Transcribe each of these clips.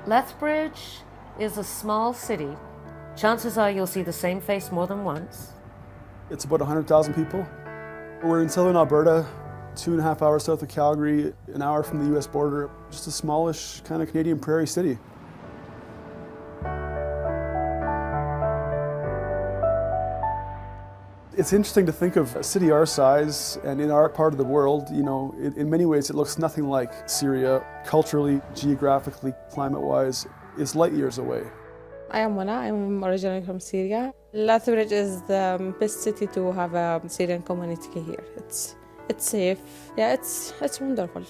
Lethbridge is a small city. Chances are you'll see the same face more than once. It's about 100,000 people. We're in southern Alberta, 2.5 hours south of Calgary, an hour from the US border, just a smallish kind of Canadian prairie city. It's interesting to think of a city our size and in our part of the world, you know, in many ways it looks nothing like Syria. Culturally, geographically, climate-wise, it's light years away. I am Mona, I'm originally from Syria. Lethbridge is the best city to have a Syrian community here. It's safe, yeah, it's wonderful.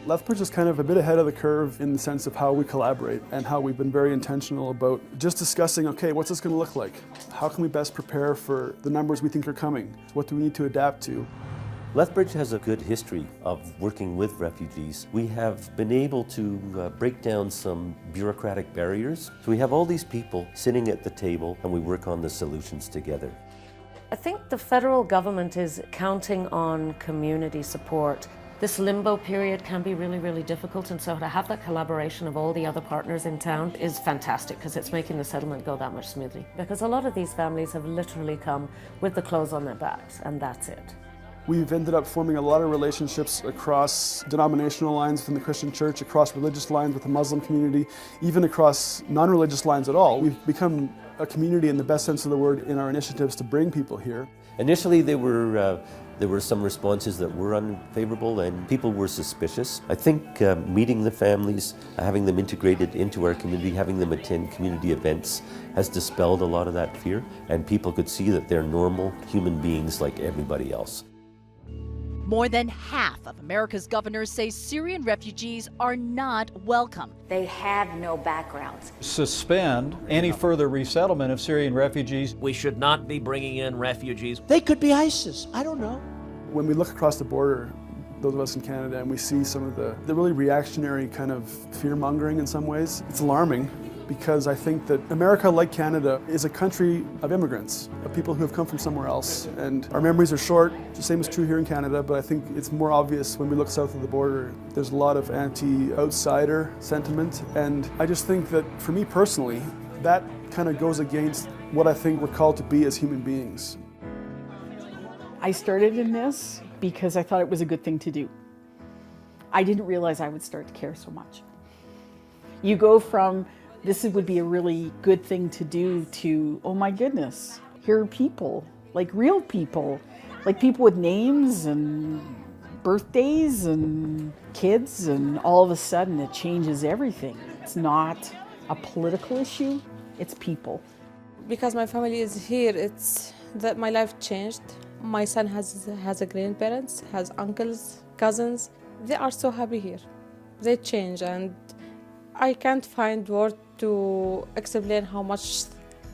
Lethbridge is kind of a bit ahead of the curve in the sense of how we collaborate and how we've been very intentional about just discussing, okay, what's this going to look like? How can we best prepare for the numbers we think are coming? What do we need to adapt to? Lethbridge has a good history of working with refugees. We have been able to break down some bureaucratic barriers. So we have all these people sitting at the table and we work on the solutions together. I think the federal government is counting on community support. This limbo period can be really, really difficult, and so to have that collaboration of all the other partners in town is fantastic because it's making the settlement go that much smoothly. Because a lot of these families have literally come with the clothes on their backs, and that's it. We've ended up forming a lot of relationships across denominational lines within the Christian church, across religious lines with the Muslim community, even across non-religious lines at all. We've become a community in the best sense of the word in our initiatives to bring people here. Initially there were some responses that were unfavorable and people were suspicious. I think meeting the families, having them integrated into our community, having them attend community events has dispelled a lot of that fear, and people could see that they're normal human beings like everybody else. More than half of America's governors say Syrian refugees are not welcome. They have no backgrounds. Suspend any further resettlement of Syrian refugees. We should not be bringing in refugees. They could be ISIS, I don't know. When we look across the border, those of us in Canada, and we see some of the really reactionary kind of fear-mongering in some ways, it's alarming. Because I think that America, like Canada, is a country of immigrants, of people who have come from somewhere else. And our memories are short. The same is true here in Canada, but I think it's more obvious when we look south of the border. There's a lot of anti-outsider sentiment, and I just think that, for me personally, that kind of goes against what I think we're called to be as human beings. I started in this because I thought it was a good thing to do. I didn't realize I would start to care so much. You go from this would be a really good thing to do to, oh my goodness, here are people, like real people, like people with names and birthdays and kids, and all of a sudden it changes everything. It's not a political issue, it's people. Because my family is here, it's that my life changed. My son has a grandparents, has uncles, cousins. They are so happy here. They change, and I can't find words to explain how much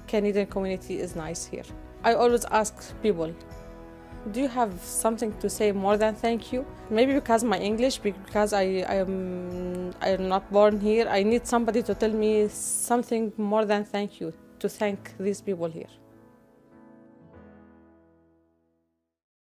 Canadian community is nice here. I always ask people, do you have something to say more than thank you? Maybe because my English, because I am not born here, I need somebody to tell me something more than thank you, to thank these people here.